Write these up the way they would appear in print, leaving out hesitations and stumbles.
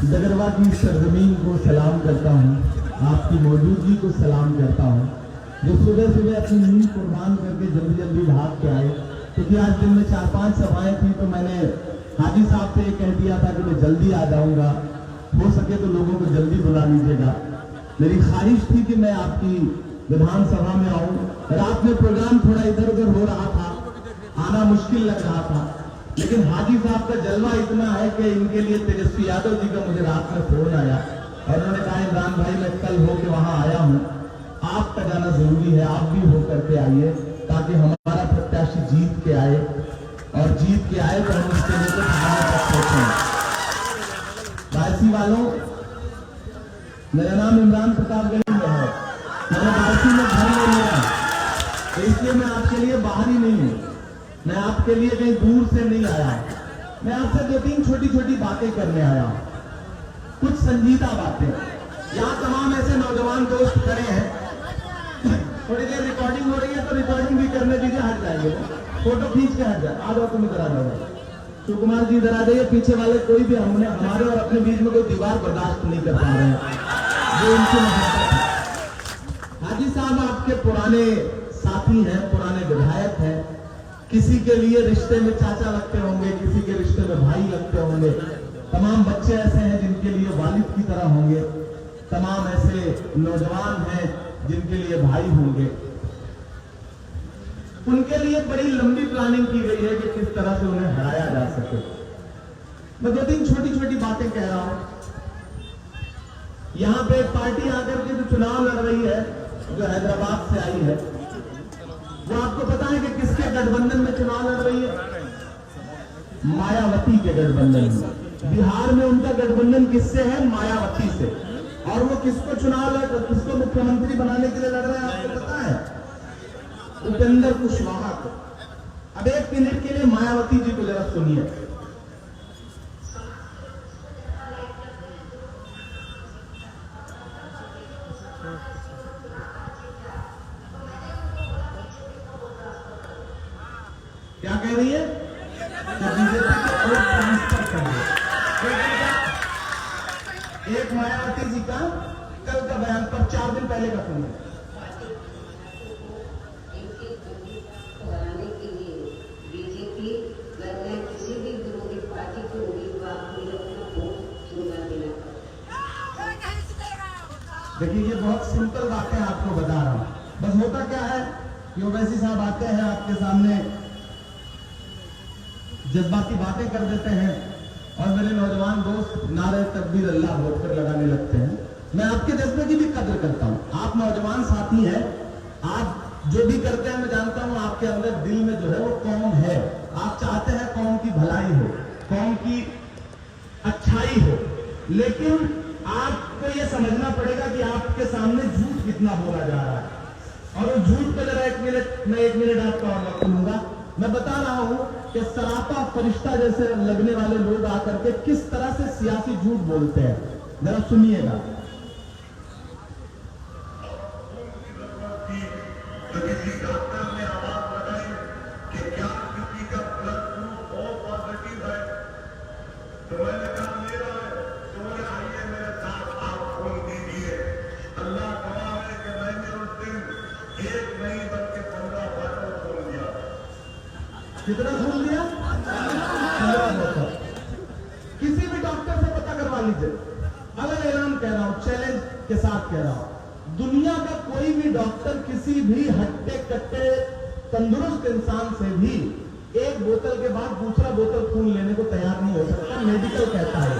डगरवा की सरजमीन को सलाम करता हूँ, आपकी मौजूदगी को सलाम करता हूँ, जो सुबह सुबह अपनी नींद कुर्बान करके जल्दी जल्दी भाग के आए। क्योंकि आज दिन में 4-5 सभाएं थी, तो मैंने हाजी साहब से कह दिया था कि मैं जल्दी आ जाऊंगा, हो सके तो लोगों को जल्दी बुला लीजिएगा। मेरी ख्वाहिश थी कि मैं आपकी विधानसभा में आऊं। रात में प्रोग्राम थोड़ा इधर उधर हो रहा था, आना मुश्किल लग रहा था, लेकिन हाजी साहब का जलवा इतना है कि इनके लिए तेजस्वी यादव जी का मुझे रात में फोन आया और उन्होंने कहा इमरान भाई मैं कल होके वहां आया हूं, आपका जाना जरूरी है, आप भी हो करके आइए ताकि हमारा प्रत्याशी जीत के आए, और जीत के आए तो हम उसके लिए तो थाने तक पहुंचे। बायसी वालों, मेरा नाम इमरान प्रतापगढ़ में है, मैंने बायसी में घर ले लिया, तो इसलिए मैं आपके लिए बाहरी नहीं हूं, मैं आपके लिए कहीं दूर से नहीं आया, मैं आपसे 2-3 छोटी छोटी बातें करने आया हूं, कुछ संजीदा बातें। यहाँ तमाम ऐसे नौजवान दोस्त खड़े हैं, थोड़ी देर रिकॉर्डिंग हो रही है तो रिकॉर्डिंग भी करने दीजिए, हट जाएंगे, फोटो खींच के हट जाए। आ जाओ, तुम इधर आ जाओ, शिव कुमार जी इधर आ जाइए, पीछे वाले कोई भी हमारे और अपने बीच में कोई दीवार बर्दाश्त नहीं कर पा रहे हैं, जो इनसे हाजी साहब आपके पुराने साथी हैं, पुराने विधायक हैं, किसी के लिए रिश्ते में चाचा लगते होंगे, किसी के रिश्ते में भाई लगते होंगे, तमाम बच्चे ऐसे हैं जिनके लिए वालिद की तरह होंगे, तमाम ऐसे नौजवान हैं जिनके लिए भाई होंगे। उनके लिए बड़ी लंबी प्लानिंग की गई है कि किस तरह से उन्हें हराया जा सके। मैं 2-3 छोटी छोटी बातें कह रहा हूं। यहां पे एक पार्टी आकर के जो चुनाव लड़ रही है, जो हैदराबाद से आई है, वो आपको पता है कि किसके गठबंधन में चुनाव लड़ रही है? मायावती के गठबंधन में। बिहार में उनका गठबंधन किससे है? मायावती से। और वो किसको किसको मुख्यमंत्री बनाने के लिए लड़ रहे हैं आपको पता है? उपेंद्र कुशवाहा को। अब 1 मिनट के लिए मायावती जी को जरा सुनिए। क्या कह रही है? एक मायावती जी का कल का बयान पर 4 दिन पहले का सुनिए। के लिए बीजेपी किसी भी विरोधी पार्टी के उम्मीदवार को अपना वोट चुना देना। देखिए, ये बहुत सिंपल बातें आपको बता रहा हूं। बस होता क्या है कि ओवैसी साहब आते हैं आपके सामने, जज्बाती बातें कर देते हैं और मेरे नौजवान दोस्त नारे तकबीर अल्लाह बोलकर लगाने लगते हैं। मैं आपके जज्बे की भी कदर करता हूं, आप नौजवान साथी हैं, आप जो भी करते हैं मैं जानता हूं आपके अंदर दिल में जो है वो कौम है, आप चाहते हैं कौम की भलाई हो, कौम की अच्छाई हो, लेकिन आपको ये समझना पड़ेगा कि आपके सामने झूठ कितना बोला जा रहा है। और उस झूठ पे जरा 1 मिनट आपका और वक्त लूंगा। मैं बता रहा हूं कि सरापा फरिश्ता जैसे लगने वाले लोग आकर के किस तरह से सियासी झूठ बोलते हैं, जरा सुनिएगा। किसी डॉक्टर ने आवाज लगाई कि क्या किसी का +2 और पॉजिटिव है, तो मैंने कहा मेरा है, तो बोले आइए मेरे साथ आप खून दीजिए। अल्लाह गवाह है कि मैंने उस दिन 1 नहीं बल्कि 15 बॉटल खून दिया। कितना खून दिया? 15 बॉटल। किसी भी डॉक्टर से पता करवा लीजिए। अगर ऐलान कह रहा हूं, चैलेंज के साथ कह रहा हूं, दुनिया का कोई भी डॉक्टर किसी भी हट्टे कट्टे तंदुरुस्त इंसान से भी 1 बोतल के बाद दूसरा बोतल खून लेने को तैयार नहीं हो सकता, मेडिकल कहता है।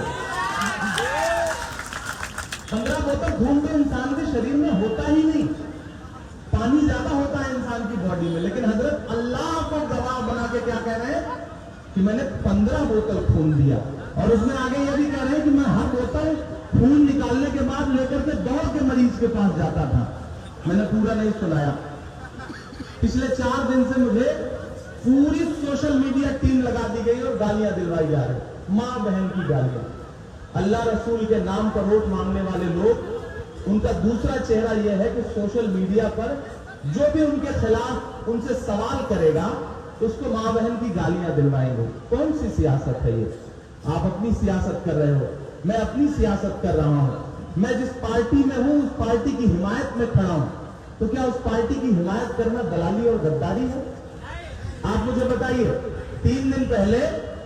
15 बोतल खून तो इंसान के शरीर में होता ही नहीं, पानी ज्यादा होता है इंसान की बॉडी में, लेकिन हजरत अल्लाह को गवाह बना के क्या कह रहे हैं कि मैंने 15 बोतल खून दिया, और उसमें आगे यह भी कह रहे हैं कि मैं हर बोतल खून निकालने के बाद लेकर के दौड़ के मरीज के पास जाता था। मैंने पूरा नहीं सुनाया। पिछले 4 दिन से मुझे पूरी सोशल मीडिया टीम लगा दी गई और गालियां दिलवाई जा रही, मां बहन की गालियां। अल्लाह रसूल के नाम पर वोट मांगने वाले लोग, उनका दूसरा चेहरा यह है कि सोशल मीडिया पर जो भी उनके खिलाफ उनसे सवाल करेगा उसको मां बहन की गालियां दिलवाएंगे। कौन सी सियासत है ये? आप अपनी सियासत कर रहे हो, मैं अपनी सियासत कर रहा हूं। मैं जिस पार्टी में हूं उस पार्टी की हिमायत में खड़ा हूं, तो क्या उस पार्टी की हिमायत करना दलाली और गद्दारी है? आप मुझे बताइए। 3 दिन पहले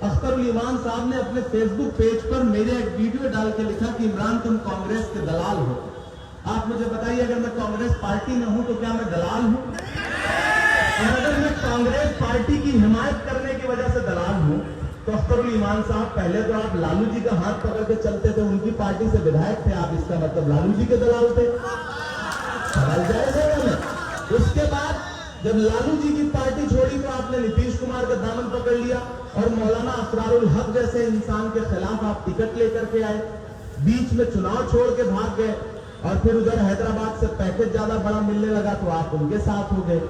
अख्तरुल ईमान साहब ने अपने फेसबुक पेज पर मेरे एक वीडियो डाल के लिखा कि इमरान तुम कांग्रेस के दलाल हो। आप मुझे बताइए, अगर मैं कांग्रेस पार्टी में हूं तो क्या मैं दलाल हूं? और अगर मैं कांग्रेस पार्टी की हिमायत करने की वजह से दलाल हूं तो अख्तरुल ईमान साहब, पहले तो आप लालू जी का हाथ पकड़ के चलते थे, उनकी पार्टी से विधायक थे आप, इसका मतलब लालू जी के दलाल थे। उसके बाद जब लालू जी की पार्टी छोड़ी तो आपने नीतीश कुमार का दामन पकड़ लिया और मौलाना असरारुल हक जैसे इंसान के खिलाफ आप टिकट लेकर के आए, बीच में चुनाव छोड़ के भाग गए और फिर उधर हैदराबाद से पैकेज ज्यादा बड़ा मिलने लगा तो आप उनके साथ हो गए।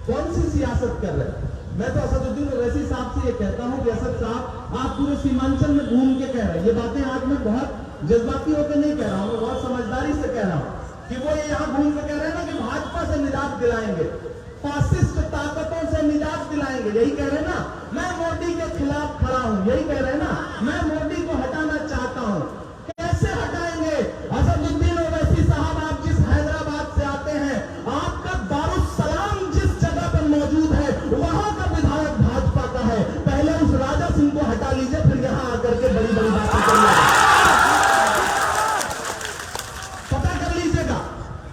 कौन सी सियासत कर रहे हैं? मैं तो असदुद्दीन ओवैसी साहब से ये कहता हूं कि असद साहब, आप पूरे सीमांचल में घूम के कह रहे हैं ये बातें। आज मैं बहुत जज्बाती होकर नहीं कह रहा हूं, मैं बहुत समझदारी से कह रहा हूं कि वो यहाँ घूम के कह रहे हैं ना कि भाजपा से निजात दिलाएंगे, फासिस्ट ताकतों से निजात दिलाएंगे, यही कह रहे हैं ना। मैं मोदी के खिलाफ खड़ा हूं, यही कह रहे हैं ना। मैं मोदी को हटाना चाहता हूं। कैसे हटाएंगे? असदुद्दीन ओवैसी साहब, आप जिस हैदराबाद से आते हैं, आपका दारुस्सलाम जिस जगह पर मौजूद है वहां का विधायक भाजपा का है। पहले उस राजा सिंह को हटा लीजिए, फिर यहां आकर के बड़ी बड़ी बातें करिए। पता कर लीजिएगा,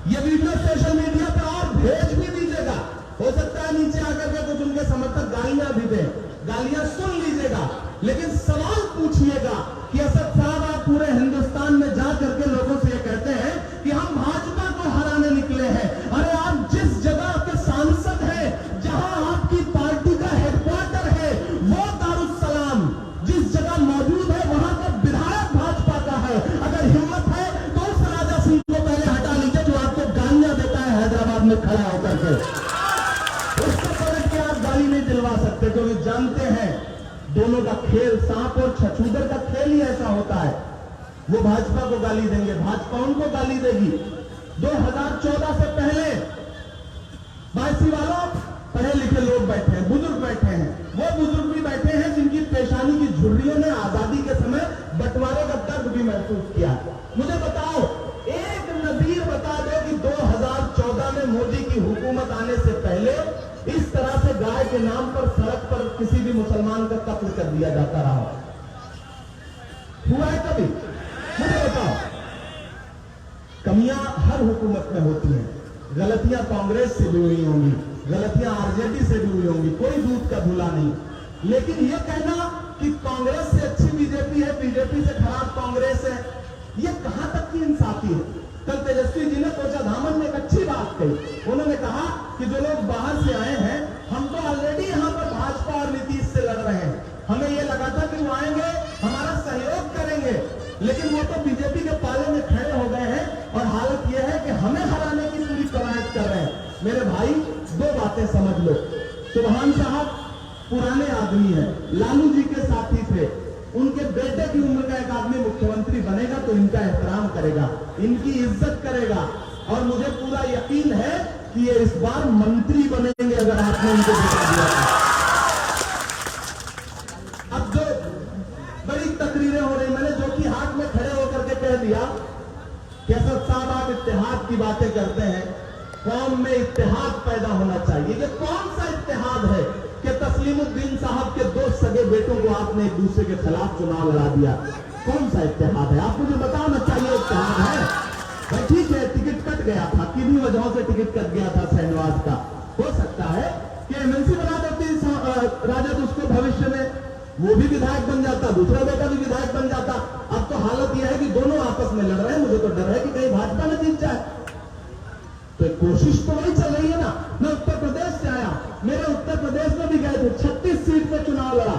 ये वीडियो सोशल मीडिया पर और भेज भी दीजिएगा। हो सकता है नीचे आकर के कुछ उनके समर्थक गालियां भी दें, गालियां सुन लीजिएगा, लेकिन सवाल पूछिएगा कि असद साहब, आप पूरे हिंदुस्तान में जा करके लोगों से ये कहते हैं कि हम भाजपा को हराने निकले हैं। अरे आप जिस जगह के सांसद हैं, जहां आपकी पार्टी का हेडक्वार्टर है, वो दारुस्सलाम जिस जगह मौजूद है वहां का विधायक भाजपा का है। अगर हिम्मत है तो उस राजा सिंह को पहले हटा लीजिए जो आपको गालियां देता है हैदराबाद में खड़ा होकर के। उसको पलट के आप गाली नहीं दिलवा सकते, क्योंकि जानते हैं दोनों का खेल, सांप और छछूदर का खेल ही ऐसा होता है। वो भाजपा को गाली देंगे, भाजपा उनको गाली देगी। 2014 से पहले बासी वालों, पढ़े लिखे लोग बैठे हैं, बुजुर्ग बैठे हैं, वो बुजुर्ग भी बैठे हैं जिनकी पेशानी की झुर्रियों ने आजादी के समय बंटवारे का दर्द भी महसूस किया। मुझे बताओ, एक नजीर बता दो कि 2014 में मोदी की हुकूमत आने से पहले इस तरह से गाय के नाम पर सड़क पर किसी भी मुसलमान का कत्ल कर दिया जाता रहा हुआ है कभी? मुझे बताओ। कमियां हर हुकूमत में होती हैं, गलतियां कांग्रेस से भी हुई होंगी, गलतियां आरजेडी से भी हुई होंगी, कोई दूध का धुला नहीं। लेकिन यह कहना कि कांग्रेस से अच्छी बीजेपी है, बीजेपी से खराब कांग्रेस है, यह कहां तक की इंसाफी है? कल तेजस्वी जी ने कोचाधामन में एक अच्छी बात कही। उन्होंने कहा कि जो लोग बाहर से आए हैं, हम तो ऑलरेडी यहां पर भाजपा और नीतीश से लड़ रहे हैं, हमें यह लगा था कि वो आएंगे, हमारा सहयोग करेंगे, लेकिन वो तो बीजेपी के पाले में खड़े हो गए हैं और हालत यह है कि हमें हराने की पूरी कवायद कर रहे हैं। मेरे भाई, 2 बातें समझ लो। सुभान साहब पुराने आदमी है, लालू जी के साथी थे, उनके बेटे की उम्र का एक आदमी मुख्यमंत्री बनेगा तो इनका एहतराम करेगा, इनकी इज्जत करेगा, और मुझे पूरा यकीन है कि ये इस बार मंत्री बनेंगे अगर आपने उनको बता दिया। अब जो बड़ी तकरीरें हो रही, मैंने जो कि हाथ में खड़े होकर के कह दिया कि असद साहब, आप इत्तेहाद की बातें करते हैं, कौम में इत्तेहाद पैदा होना चाहिए। ये कौन सा इत्तेहाद है कि तस्लीमुद्दीन साहब के 2 सगे बेटों को आपने एक दूसरे के खिलाफ चुनाव लड़ा दिया? कौन सा इत्तेहाद है? आप मुझे बताना चाहिए। इत्तेहाद है भाई, ठीक है, टिकट कट गया था, किन्हीं वजहों से टिकट कट गया था शहनवाज का। हो सकता है कि एमएलसी बना देती राजद उसको, भविष्य में वो भी विधायक बन जाता, दूसरा बेटा भी विधायक बन जाता। अब तो हालत यह है कि दोनों आपस में लड़ रहे हैं। मुझे तो डर है कि कहीं भाजपा न जीत जाए। तो कोशिश तो वही चल रही है ना। मैं उत्तर प्रदेश से आया, मेरे उत्तर प्रदेश में भी गए थे, 36 सीट पे चुनाव लड़ा।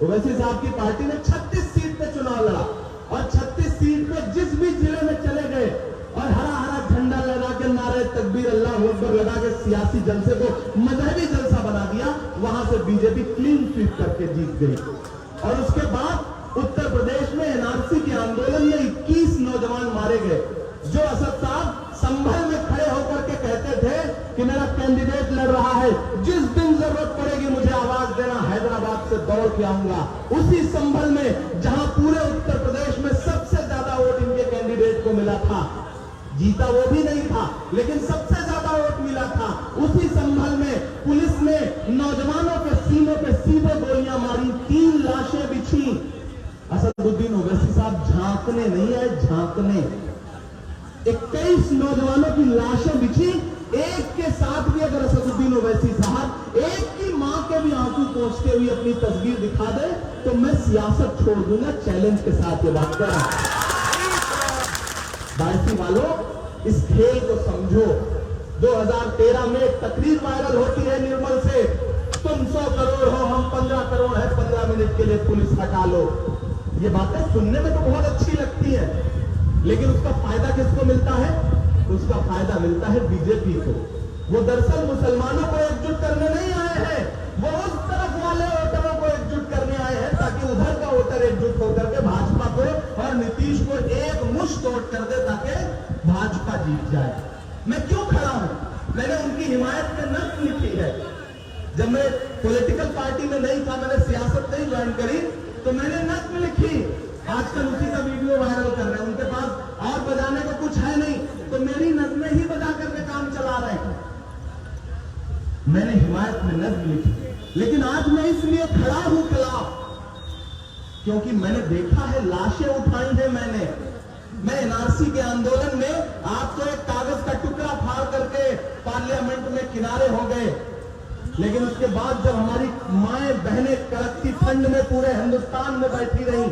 ओवैसी साहब की पार्टी ने 36 सीट पे चुनाव लड़ा, और 36 सीट पे जिस भी जिले में चले गए और हरा हरा झंडा लगा के नारे तकबीर अल्लाह अकबर लगा के सियासी जलसे को मजहबी जलसा बना दिया, वहां से बीजेपी क्लीन स्वीप करके जीत गई। और उसके बाद उत्तर प्रदेश में एनआरसी के आंदोलन में 21 नौजवान मारे गए, जो असद साहब संभल में खड़े होकर के कहते थे कि मेरा कैंडिडेट लड़ रहा है, जिस दिन जरूरत पड़ेगी मुझे आवाज देना, हैदराबाद से दौड़ के आऊंगा। उसी संभल में जहां पूरे उत्तर प्रदेश में को मिला था, जीता वो भी नहीं था, लेकिन सबसे ज्यादा वोट मिला था। उसी संभल में पुलिस ने नौजवानों के सीनों पे सीधे गोलियां मारी, 3 लाशें बिछी। असदुद्दीन ओवैसी साहब झांकने नहीं आए, झांकने 21 नौजवानों की लाशें बिछी। एक के साथ भी अगर असदुद्दीन ओवैसी साहब एक की मां के भी आंसू पोंछते हुए अपनी तस्वीर दिखा दे तो मैं सियासत छोड़ दूंगा। चैलेंज के साथ ये बात कर रहा हूं। बायसी वालों, इस खेल को समझो। 2013 में एक तकरीर वायरल होती है निर्मल से, तुम 100 करोड़ हो, हम 15 करोड़ है, 15 मिनट के लिए पुलिस हटा लो। ये बातें सुनने में तो बहुत अच्छी लगती है, लेकिन उसका फायदा किसको मिलता है? उसका फायदा मिलता है बीजेपी को। वो दरअसल मुसलमानों को एकजुट करने नहीं आए हैं, वो उस तरफ वाले वोटरों को एकजुट करने आए हैं ताकि उधर का वोटर एकजुट होकर के भाजपा को और नीतीश को एक मुश्त वोट कर दे ताकि भाजपा जीत जाए। मैं क्यों खड़ा हूं? मैंने उनकी हिमायत में नस्ल लिखी है। जब मैं पॉलिटिकल पार्टी में नहीं था, मैंने सियासत नहीं ज्वाइन करी, तो मैंने नस्ल लिखी। आजकल उसी का वीडियो वायरल कर रहे हैं। उनके पास और बजाने को कुछ है नहीं, तो मेरी नज़में ही बजा करके काम चला रहे हैं। मैंने हिमायत में नज़्म लिखी, लेकिन आज मैं इसलिए खड़ा हूं खिलाफ, क्योंकि मैंने देखा है, लाशें उठाई है मैंने। मैं एनआरसी के आंदोलन में आप तो एक कागज का टुकड़ा फाड़ करके पार्लियामेंट में किनारे हो गए, लेकिन उसके बाद जब हमारी माएं बहनें कड़कती ठंड में पूरे हिंदुस्तान में बैठी रही,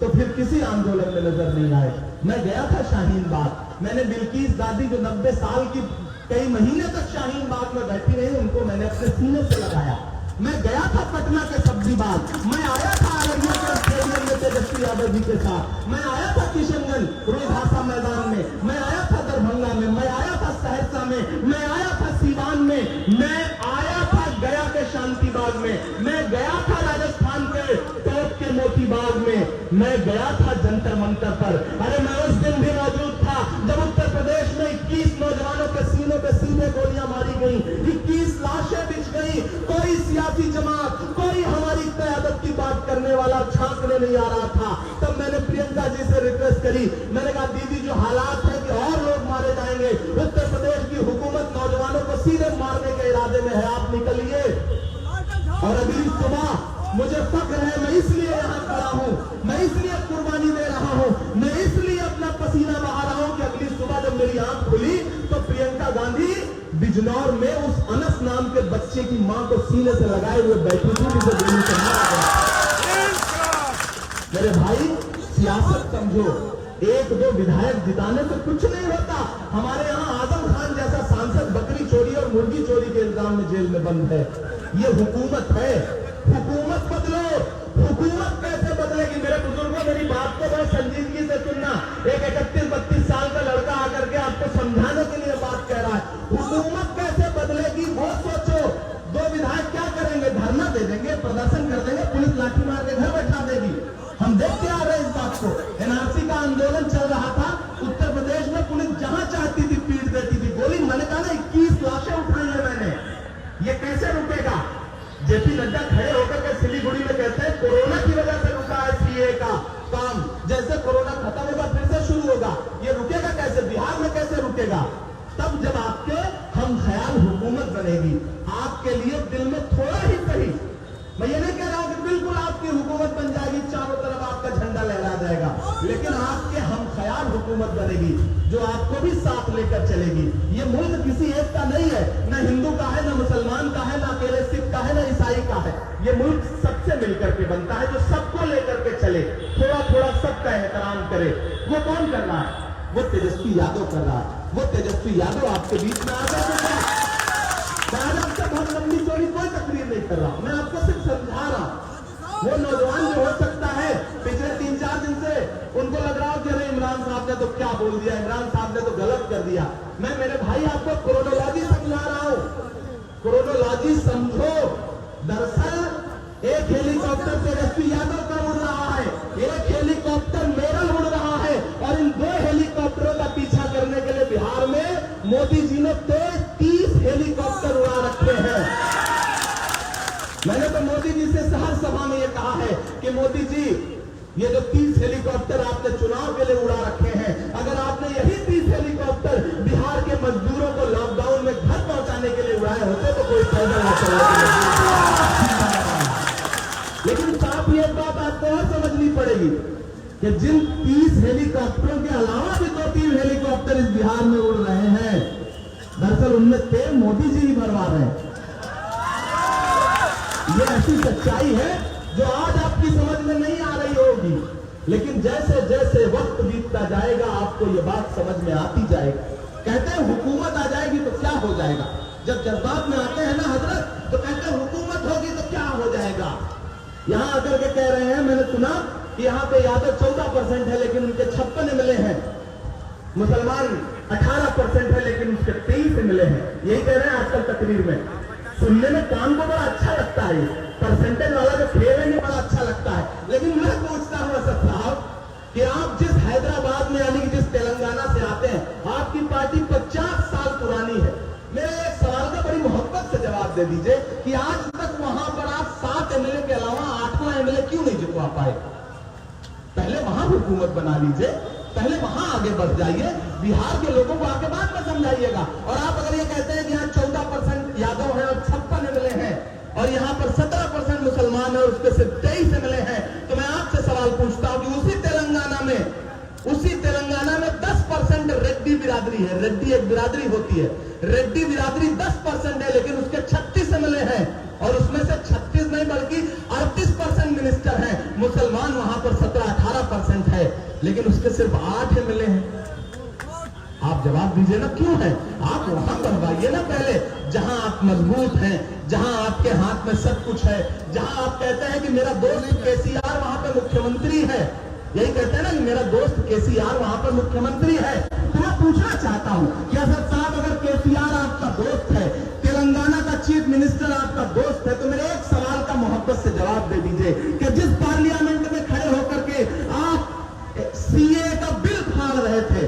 तो फिर किसी आंदोलन में नजर नहीं आए। मैं गया था शाहीन बाग, मैंने बिल्किस दादी जो 90 साल की कई महीने तक शाहीन बाग में बैठी रही, उनको मैंने अपने सीने से लगाया। मैं गया था पटना के सब्जी बाग, मैं आया था अररिया के स्टेडियम में तेजस्वी यादव जी के साथ, मैं आया था किशनगंज रोजहासा मैदान में, मैं आया था दरभंगा में, मैं आया था सहरसा में, मैं आया था सीवान में, मैं आया था गया के शांति बाग में, मैं गया था राजस्थान के टॉप के मोती बाग में, मैं गया था जंतर मंतर पर। अरे मैं उस दिन भी मौजूद था जब उत्तर प्रदेश में 21 नौजवानों के सीनों पे सीधे गोलियां मारी गई, 21 लाशें बिछ गई। कोई सियासी जमात, कोई हमारी क़यादत की बात करने वाला झांकने नहीं आ रहा था। तब मैंने प्रियंका जी से रिक्वेस्ट करी, मैंने कहा दीदी जो हालात है कि और लोग मारे जाएंगे, उत्तर प्रदेश की हुकूमत नौजवानों को सीधे मारने के इरादे में है, आप निकलिए। और अगली सुबह मुझे फक्र है, मैं इसलिए यहां खड़ा हूं, मैं इसलिए कुर्बानी दे रहा हूं, मैं इसलिए अपना पसीना बहा रहा हूं कि अगली सुबह जब मेरी आंख खुली तो प्रियंका गांधी बिजनौर में उस अनस नाम के बच्चे की मां को सीने से लगाए हुए बैठी थी, जिसे गोली से मारा गया। मेरे भाई, सियासत समझो, 1-2 विधायक जिताने से कुछ नहीं होता। हमारे यहाँ आजम खान जैसा सांसद बकरी चोरी और मुर्गी चोरी के इल्जाम में जेल में बंद है। ये हुकूमत है, हुकूमत बदलो। हुकूमत कैसे बदलेगी? मेरे बुजुर्गों, मेरी बात को बहुत संजीदगी से सुनना। एक 31-32 साल का लड़का आकर के आपको समझाने के लिए बात कह रहा है। हुकूमत कैसे बदलेगी वो सोचो। 2 विधायक क्या करेंगे? धरना दे देंगे, प्रदर्शन कर देंगे, पुलिस लाठी मार के घर बैठा देगी। हम देखते आ रहे हैं इस बात को। एनआरसी का आंदोलन चल रहा था, उत्तर प्रदेश में पुलिस जहां चाहती थी पीट देती थी गोली। मैंने कहा ना, 21 लाशें उठाई है मैंने। ये कैसे रुकेगा? जेपी नड्डा खड़े होकर के सिलीगुड़ी में कहते हैं कोरोना की वजह से रुका है सीए का काम, जैसे कोरोना खत्म होगा फिर से शुरू होगा। ये रुकेगा कैसे? बिहार में कैसे रुकेगा? तब जब आपके हम ख्याल हुकूमत बनेगी, आपके लिए दिल में थोड़ा ही सही, मैं ये नहीं कह रहा हूं कि बिल्कुल आपकी हुकूमत बन जाएगी, चारों तरफ आपका झंडा लहरा जाएगा, लेकिन आपके हम ख्याल हुकूमत बनेगी जो आपको भी साथ लेकर चलेगी। ये मुल्क किसी एक का नहीं है, न हिंदू का है, न मुसलमान का है, न अकेले सिख का है, न ईसाई का है। ये मुल्क सबसे मिलकर के बनता है, जो सबको लेकर के चले, थोड़ा थोड़ा सबका एहतराम करे। वो कौन कर रहा है? वो तेजस्वी यादव कर रहा है। वो तेजस्वी यादव आपके बीच में आ गए। मैं आपसे बहुत लंबी चौड़ी कोई तकरीर नहीं कर रहा, मैं आपको सिर्फ समझा रहा हूं। वो नौजवान जो हो सकता है पिछले 3-4 दिन से उनको लग रहा हो कि अरे इमरान साहब ने तो क्या बोल दिया, इमरान साहब ने तो गलत कर दिया। मैं, मेरे भाई, आपको क्रोनोलॉजी समझा रहा हूं। क्रोनोलॉजी समझो। दरअसल एक हेलीकॉप्टर तेजस्वी यादव का उड़ रहा है, एक हेलीकॉप्टर मेरल उड़ रहा है, और इन 2 हेलीकॉप्टरों का पीछा करने के लिए बिहार में मोदी जी ने 30 हेलीकॉप्टर उड़ा रखे हैं। मैंने तो मोदी जी से हर सभा में ये कहा है कि मोदी जी, ये जो 30 हेलीकॉप्टर आपने चुनाव के लिए उड़ा रखे हैं, अगर आप पैदल न चलने की। लेकिन साफ ये बात आपको और समझनी पड़ेगी कि जिन 30 हेलीकॉप्टरों के अलावा भी 2-3 हेलीकॉप्टर इस बिहार में उड़ रहे हैं, दरअसल उनमें तेल मोदी जी ही भरवा रहे हैं। ये ऐसी सच्चाई है जो आज आपकी समझ में नहीं आ रही होगी, लेकिन जैसे जैसे वक्त बीतता जाएगा आपको ये बात समझ में आती जाएगी। कहते हैं हुकूमत आ जाएगी तो क्या हो जाएगा। जब जज्बात में आते हैं ना हजरत, तो कहते हैं हुकूमत होगी तो क्या हो जाएगा। यहां आकर के कह रहे हैं, मैंने सुना कि यहां पे यादव 14% है लेकिन उनके 56 मिले हैं, मुसलमान 18% है लेकिन उसके 23 मिले हैं। यही कह रहे हैं आजकल तकरीर में। सुनने में कान को बड़ा अच्छा लगता है, परसेंटेज वाला जो खेल है ये बड़ा अच्छा लगता है। लेकिन मैं पूछता हूं असद साहब कि आप जिस हैदराबाद में यानी कि जिस तेलंगाना से आते हैं, आपकी पार्टी 50 साल पुरानी है। मेरे एक सवाल का बड़ी मोहब्बत से जवाब दे दीजिए कि आज तक वहां पर आप 7 एमएलए के अलावा 8वां एमएलए क्यों नहीं जितवा पाए। पहले वहां हुकूमत बना लीजिए, पहले वहां आगे बढ़ जाइए, बिहार के लोगों को आगे बाद में समझाइएगा। और आप अगर ये कहते हैं कि यहाँ 14% यादव है और 56 एमएलए हैं और यहाँ पर 17% मुसलमान है और उसके सिर्फ 23 एमएलए हैं, तो मैं आपसे सवाल पूछता हूं कि उसी तेलंगाना में 10% रेड्डी बिरादरी है। रेड्डी एक बिरादरी होती है, रेड्डी बिरादरी 10% है लेकिन उसके 36 एमएलए हैं और उसमें से 36 नहीं बल्कि 38% मिनिस्टर हैं। मुसलमान वहां पर 17-18% है लेकिन उसके सिर्फ 8 एमएलए हैं। आप जवाब दीजिए ना क्यों है। आप वहां बनवाइए ना पहले जहां आप मजबूत हैं, जहां आपके हाथ में सब कुछ है, जहां आप कहते हैं कि मेरा दोस्त केसीआर वहां पे मुख्यमंत्री है। यही कहते हैं ना कि मेरा दोस्त केसीआर वहां पर मुख्यमंत्री है। तो मैं पूछना चाहता हूं कि असद साहब अगर केसीआर आपका दोस्त है, तेलंगाना का चीफ मिनिस्टर आपका दोस्त है, तो मेरे एक सवाल का मोहब्बत से जवाब दे दीजिए कि जिस पार्लियामेंट में खड़े होकर के आप सीए का बिल फाड़ रहे थे,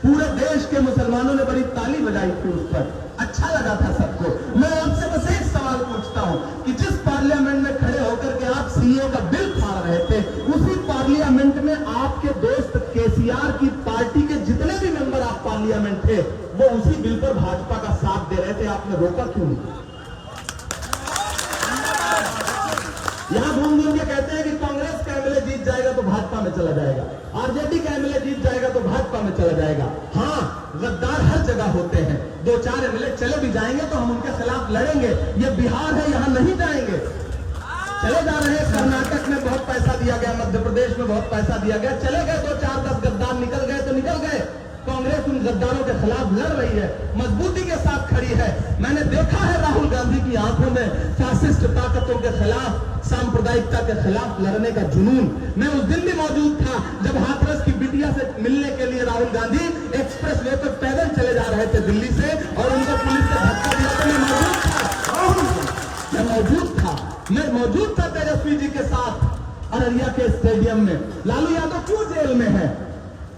पूरे देश के मुसलमानों ने बड़ी ताली बजाई थी उस पर, अच्छा लगा था सबको। मैं आपसे बस एक सवाल पूछता हूं कि जिस पार्लियामेंट में खड़े होकर के आप सीए का बिल फाड़ रहे थे, उसी पार्लियामेंट में आपके दोस्त केसीआर की पार्टी के जितने भी मेंबर आप पार्लियामेंट थे, वो उसी बिल पर भाजपा का साथ दे रहे थे। आपने रोका क्यों नहीं। यहां घूम घूम के कहते हैं कि कांग्रेस का एमएलए जीत जाएगा तो भाजपा में चला जाएगा, आरजेडी का एमएलए जीत जाएगा तो भाजपा में चला जाएगा। हाँ, गद्दार हर जगह होते हैं, 2-4 एमएलए चले भी जाएंगे तो हम उनके खिलाफ लड़ेंगे। ये बिहार है, यहां नहीं जाएंगे। चले जा रहे हैं, कर्नाटक में बहुत पैसा दिया गया, मध्य प्रदेश में बहुत पैसा दिया गया, चले गए 2-4-10 गद्दार, निकल गए तो निकल गए। कांग्रेस उन गद्दारों के खिलाफ लड़ रही है, मजबूती के साथ खड़ी है। मैंने देखा है राहुल गांधी की आंखों में फैसिस्ट ताकतों के खिलाफ, सांप्रदायिकता के खिलाफ लड़ने का जुनून। मैं उस दिन भी मौजूद था जब हाथरस की बिटिया से मिलने के लिए राहुल गांधी एक्सप्रेस वे पर पैदल चले जा रहे थे दिल्ली से और उनको पुलिस ने धक्का दिया। तो मैं मौजूद था तेजस्वी जी के साथ अररिया के स्टेडियम में। लालू यादव क्यों जेल में है,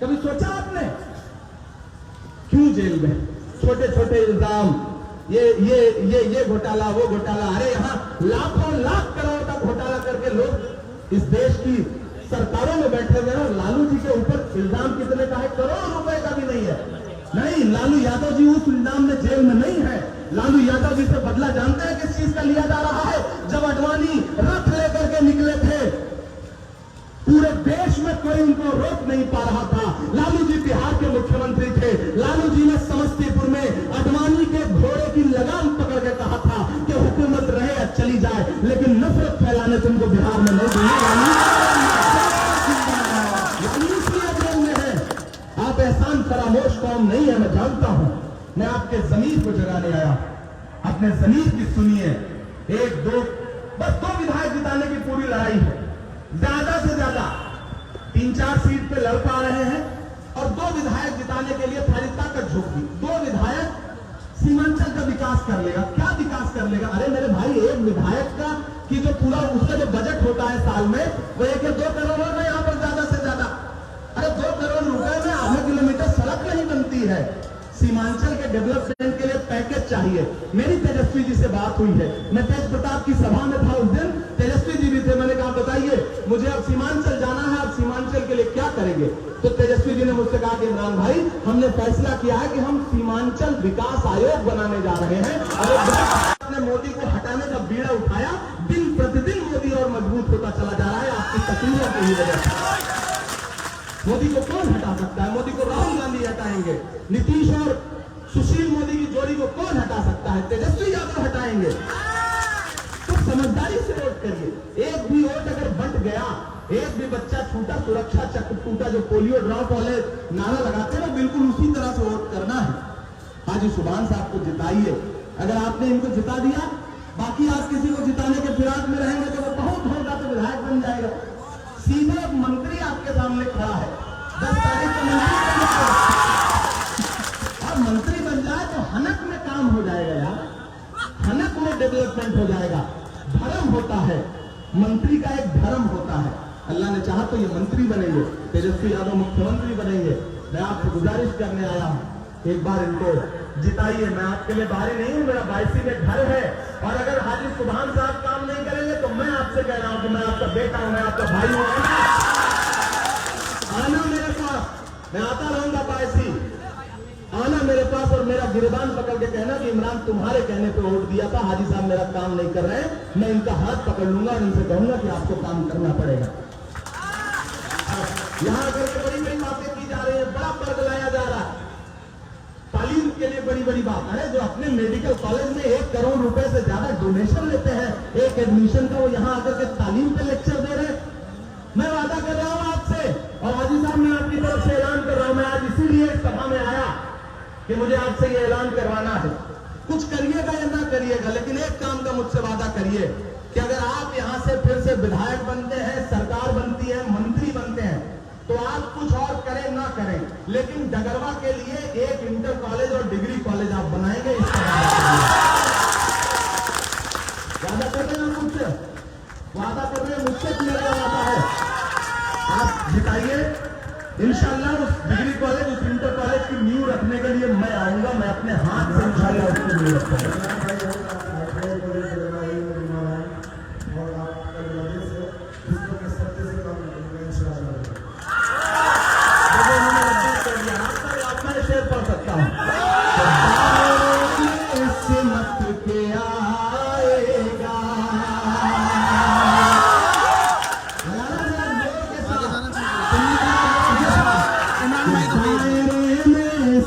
कभी सोचा आपने क्यों जेल में। छोटे छोटे इल्जाम, ये घोटाला, वो घोटाला। अरे यहां लाखों लाख करोड़ का घोटाला करके लोग इस देश की सरकारों में बैठे हुए हैं और लालू जी के ऊपर इल्जाम कितने का है, करोड़ों रुपए का भी नहीं है। नहीं, लालू यादव जी उस इल्जाम में जेल में नहीं है। लालू यादव जी से बदला जानते हैं किस चीज का लिया जा रहा है। जब अडवाणी रथ लेकर के निकले थे, पूरे देश में कोई उनको रोक नहीं पा रहा था। लालू जी बिहार के मुख्यमंत्री थे। लालू जी ने समस्तीपुर में अडवाणी के घोड़े की लगाम पकड़ के कहा था कि हुकूमत रहे या चली जाए, लेकिन नफरत फैलाने तुमको बिहार में नहीं दूंगा। आप एहसान फरामोश कौम नहीं है, मैं जानता हूं। मैं आपके जमीर को जगाने आया, अपने जमीर की सुनिए। 1-2 बस 2 विधायक जिताने की पूरी लड़ाई है, ज्यादा से ज्यादा 3-4 सीट पे लड़ पा रहे हैं और 2 विधायक जिताने के लिए सारी ताकत झोंक दी। 2 विधायक सीमांचल का विकास कर लेगा। क्या विकास कर लेगा। अरे मेरे भाई, एक विधायक का कि जो पूरा उसका जो बजट होता है साल में, वो 1-2 करोड़ में यहाँ पर ज्यादा से ज्यादा। अरे 2 करोड़ रुपए में आधा किलोमीटर सड़क नहीं बनती है। सीमांचल के डेवलपमेंट के लिए पैकेज चाहिए। मेरी तेजस्वी जी से बात हुई है, मैं तेज प्रताप की सभा में था उस दिन, तेजस्वी जी भी थे। मैंने कहा बताइए मुझे अब सीमांचल जाना है, अब सीमांचल के लिए क्या करेंगे। तो तेजस्वी जी ने मुझसे कहा कि इमरान भाई, हमने फैसला किया है कि हम सीमांचल विकास आयोग बनाने जा रहे हैं। अरे मोदी को हटाने का बीड़ा उठाया, दिन प्रतिदिन मोदी और मजबूत होता चला जा रहा है आपकी तकलीफों की ही वजह से। मोदी को कौन हटा सकता है? मोदी को राहुल गांधी हटाएंगे, नीतीश और सुशील मोदी की जोड़ी को कौन हटा सकता है? तेजस्वी यादव हटाएंगे। तो समझदारी से वोट करिए। एक भी वोट अगर बंट गया, एक भी बच्चा छूटा, सुरक्षा चक्र टूटा, जो पोलियो ड्रॉप वाले नारा लगाते हैं, बिल्कुल उसी तरह से वोट करना है। हाजी सुभान साहब को जिताइए। अगर आपने इनको जिता दिया, बाकी आप किसी को जिताने के फिराक में रहेंगे तो वो बहुत होगा तो विधायक बन जाएगा। सीधे एक मंत्री आपके सामने खड़ा है, 10 तारीख को मंत्री और मंत्री बन जाए तो हनक में काम हो जाएगा यार, हनक में डेवलपमेंट हो जाएगा। धर्म होता है, मंत्री का एक धर्म होता है। अल्लाह ने चाहा तो ये मंत्री बनेंगे, तेजस्वी यादव मुख्यमंत्री बनेंगे। मैं आपसे गुजारिश करने आया हूं, एक बार इनको जिताइए। मैं आपके लिए बाहरी नहीं हूं, मेरा 22 में घर है। और अगर हाजी सुभान साहब काम नहीं करेंगे तो मैं आपसे कह रहा हूं कि मैं आपका बेटा हूं, मैं आपका भाई हूं। आना मेरे पास, मैं आता रहूंगा 22। आना मेरे पास और मेरा गिरबान पकड़ के कहना कि इमरान तुम्हारे कहने पे वोट दिया था, हाजी साहब मेरा काम नहीं कर रहे हैं। मैं इनका हाथ पकड़ लूंगा और इनसे कहूंगा कि आपको काम करना पड़ेगा। यहां अगर बड़ी बड़ी बातें की जा रही है, बड़ा पर्द लाया जा रहा है, तालीम के लिए बड़ी बड़ी बात है। जो अपने मेडिकल कॉलेज में 1 करोड़ रुपए से ज्यादा डोनेशन लेते हैं एक एडमिशन का, वो यहां आकर के तालीम पे लेक्चर दे रहे हैं। मैं वादा कर रहा हूं आपसे, और हाजी साहब मैं आपकी तरफ से ऐलान कर रहा हूं, मैं आज इसीलिए इस सभा में आया कि मुझे आपसे ये ऐलान करवाना है। कुछ करिएगा या ना करिएगा, लेकिन एक काम का मुझसे वादा करिए कि अगर आप यहां से फिर से विधायक बनते हैं, सरकार बनती है, मंत्री बनते हैं, तो आप कुछ और करें ना करें, लेकिन डगरवा के लिए एक इंटर कॉलेज और डिग्री कॉलेज आप बनाएंगे। इसका वादा कर रहे हैं मुझसे, वादा कर रहे हैं मुझसे कि मेरा वादा है। आप जिताइए, इंशाल्लाह उस डिग्री कॉलेज, उस इंटर कॉलेज की नींव रखने के लिए मैं आऊंगा। मैं अपने हाथ से इंशाल्लाह उसकी नींव रखूंगा। शेर पढ़ सकता हूं, सिमत के आएगा,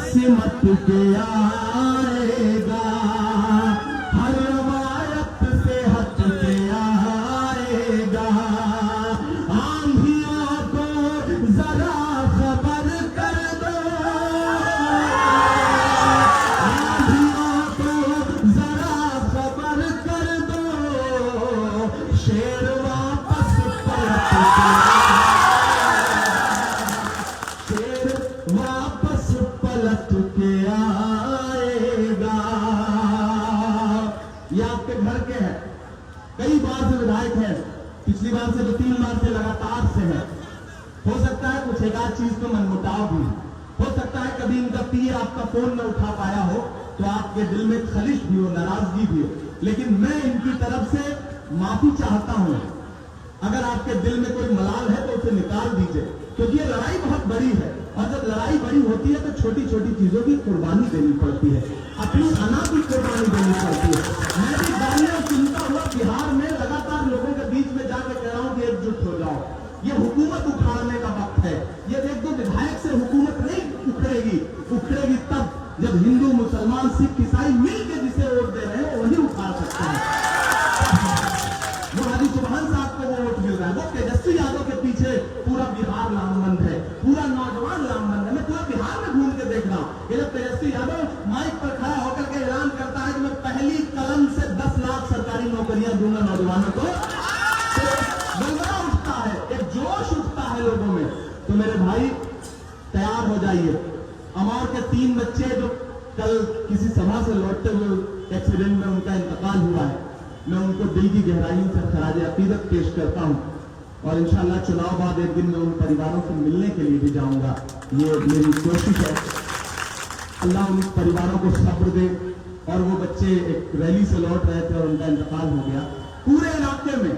सिमत के आएगा, हर रवायत से हट के आएगा। आंधियों को जरा खबर कर दो, आंधियों को जरा खबर कर दो, शेर वापस पलट के, शेर वापस पलट के आएगा। ये आपके घर के हैं, कई बार से विधायक हैं, पिछली बार से तो 3 बार से लगातार से है। हो सकता है कुछ एक आध चीज तो मनमुटाव भी हो सकता है, कभी इनका पीए आपका फोन न उठा पाया हो तो आपके दिल में खलिश भी हो, नाराजगी भी हो, लेकिन मैं इनकी तरफ से माफी चाहता हूं। अगर आपके दिल में कोई मलाल है तो उसे निकाल दीजिए, क्योंकि ये लड़ाई बहुत बड़ी है, और जब लड़ाई बड़ी होती है तो छोटी छोटी चीजों की कुर्बानी देनी पड़ती है, अपनी अना की कुर्बानी देनी पड़ती है। मैं भी गालियां सुनता हुआ बिहार में लगातार लोगों के बीच में जाकर कह रहा हूं कि एकजुट हो जाओ, ये हुकूमत उखाड़ने का वक्त है। ये 1-2 विधायक से हुकूमत नहीं उखड़ेगी, उखड़ेगी तब जब हिंदू, मुसलमान, सिख, ईसाई मिलकर जिसे वोट दे रहे हैं वही उखाड़ सकते हैं। वो हाजी सुभान साहब को वो वोट मिल रहा है, वो तेजस्वी यादव के पीछे पूरा बिहार लामबंद है, पूरा नौजवान लामबंद है। मैं पूरा बिहार में घूम के देख रहा हूं, ये जब तेजस्वी यादव माइक पर खड़ा होकर के ऐलान करता है कि मैं पहली कलम से 10 लाख सरकारी नौकरियां दूंगा नौजवानों को, तो गलगला उठता है, एक जोश उठता है लोगों में। तो मेरे भाई तैयार हो जाइए। अमौर के 3 बच्चे जो कल किसी सभा से लौटते हुए एक्सीडेंट में उनका इंतकाल हुआ है, मैं उनको दिल की गहराइयों से खराज अकीदत पेश करता हूं, और इंशाल्लाह चुनाव बाद एक दिन मैं उन परिवारों से मिलने के लिए भी जाऊंगा। ये मेरी कोशिश है। अल्लाह उन परिवारों को सब्र दे। और वो बच्चे एक रैली से लौट रहे थे और उनका इंतकाल हो गया। पूरे इलाके में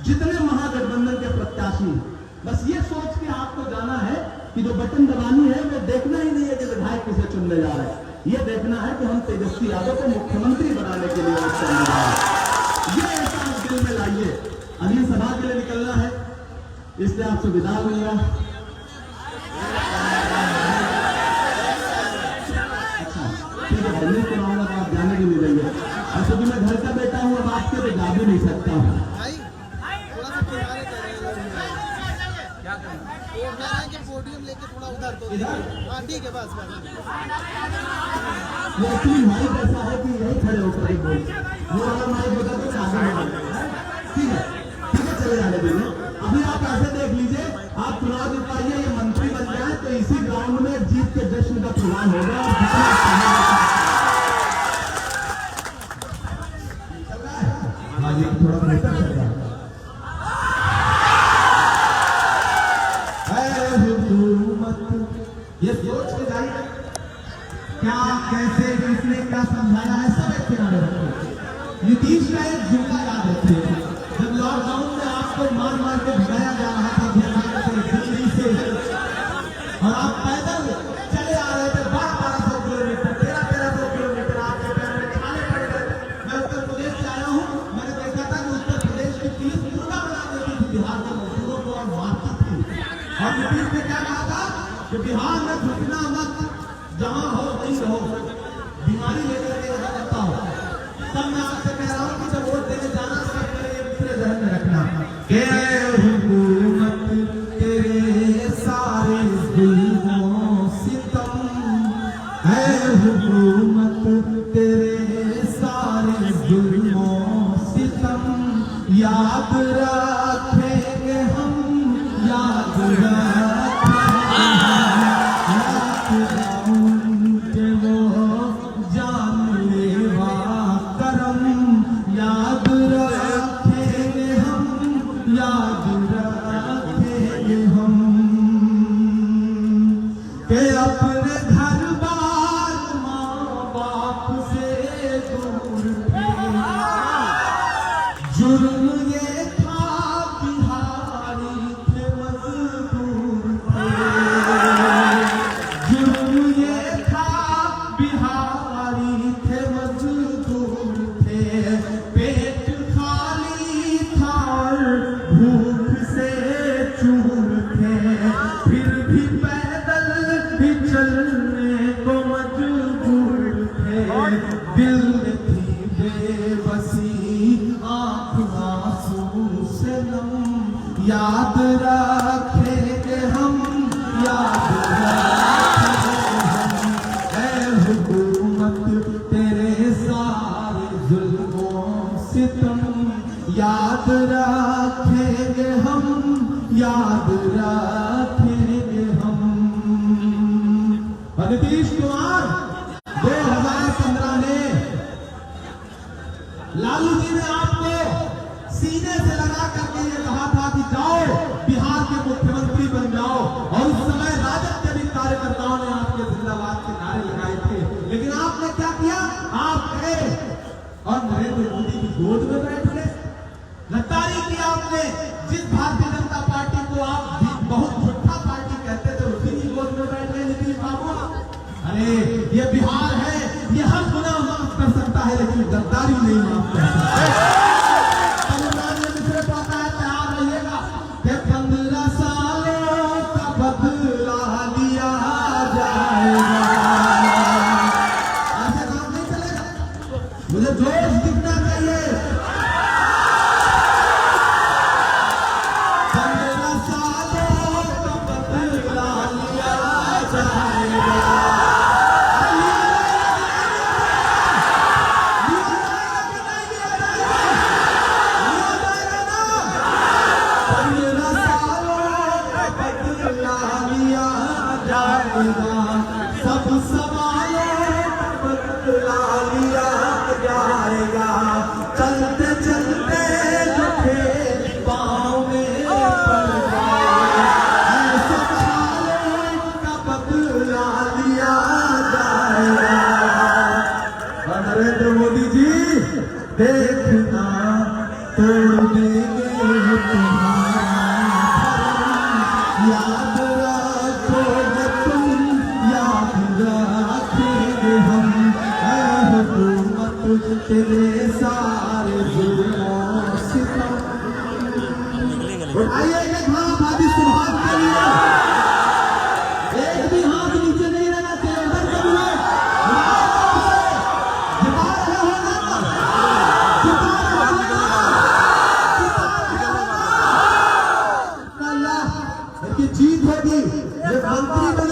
जितने महागठबंधन के प्रत्याशी हैं, बस ये सोच के आपको जाना है कि जो बटन दबानी है वो देखना ही नहीं है कि विधायक किसे चुनने जा रहे हैं। ये देखना है कि हम तेजस्वी यादव को मुख्यमंत्री बनाने के लिए वोट करना है। ये ऐसा दिल में लाइए। अगली सभा के लिए निकलना है, इसलिए आपसे विदा लूंगा। अच्छा ठीक है, दिल्ली को आऊंगा तो आप जाने भी नहीं देंगे। और क्योंकि मैं घर का बेटा हूँ, अब आपके तो जा भी नहीं सकता हूँ। पोडियम लेके थोड़ा उधर तो हाँ ठीक है बस वो एक्चुअली माइक ऐसा है कि यही खड़े होकर ही बोल, वो वाला माइक होता तो आगे ठीक है चले जाने दीजिए। अभी आप ऐसे देख लीजिए, आप चुनाव जितवाइए, ये मंत्री बन जाए तो इसी ग्राउंड में जीत के जश्न का प्रोग्राम होगा। हाँ ये थोड़ा बेहतर चल रहा है। ये सोच के जाइए क्या कैसे किसने क्या समझाया है, सब एक किनारे रखिए। नीतीश का एक जुमला याद रखिए, जब लॉकडाउन में आपको मार मार के भगाया जा रहा था बिहार से, दिल्ली से, और आप पैदल चले आ रहे थे 1200 किलोमीटर, 1300 किलोमीटर आपके पैर में खाने पड़ गए। मैं उत्तर प्रदेश से आया हूँ, मैंने देखा था कि उत्तर प्रदेश की पुलिस मुर्गा बना देती थी बिहार के मजदूरों को और मारती थी। और नीतीश ने क्या कहा था कि बिहार में घुसना मत, जहां हो वहीं रहो, बीमारी लेकर के यहाँ रहता हो। तब मैं आपसे कह रहा हूँ कि जब वोट देने जाना तो ये दूसरे जहन में रखना कि हुकूमत तेरे सारे जुल्मों सितम, है हुकूमत तेरे सारे जुल्मों सितम, याद रखेंगे हम, याद जुर्म ये था बिहारी थे मजदूर थे, जुर्म ये था बिहारी थे मजदूर थे, पेट खाली था और भूख से चूर थे, फिर भी पैदल भी चलने को मजबूर थे, दिल में थी बेबसी आंसू से नम, याद रखेंगे हम, याद रखेंगे हम, ऐ हुकूमत तेरे सारे जुल्मों सितम, याद रखेंगे हम, याद रखेंगे हम। नीतीश कुमार 2015 में लालू जी ने आपको सीने से लगा करके ये कहा था कि जाओ बिहार के मुख्यमंत्री बन जाओ, और उस समय राजद के भी कार्यकर्ताओं ने आपके जिंदाबाद के नारे लगाए थे, लेकिन आपने क्या किया, आप गए और नरेंद्र मोदी की गोद में बैठ गए। गद्दारी की आपने, जिस भारतीय जनता पार्टी को आप बहुत झूठा पार्टी कहते थे उसी की गोद में बैठ गए नीतीश बाबू। अरे ये बिहार है, ये हर गुनाह माफ कर सकता है लेकिन गद्दारी नहीं माफ कर सकता। तमिलनाडु में दूसरे पाता है, तैयार रहिएगा कि 15 सालों का बदला लिया जाएगा। ऐसे काम नहीं चलेगा, मुझे जोश दिखना चाहिए। 15 सालों का बदला लिया जाएगा। सब सवालों बदला लिया जाएगा, चलते चलते लुटे पाँव में पड़ जाएगा, सब सालों का बदला लिया जाएगा। नरेंद्र मोदी जी देखना तोड़ देंगे तुम्हारा, याद रखोगे तुम, याद रखोगे तेरे सारे जुल्मों से उठाइए एक हाथ हादी सुभाष के लिए, एक भी हाथ नीचे नहीं रहना चाहिए। उधर से भी है, जिता रहे हो ना, जिता रहे हो ना, जिता रहे हो ना। अल्लाह की जीत होगी। ये मंत्री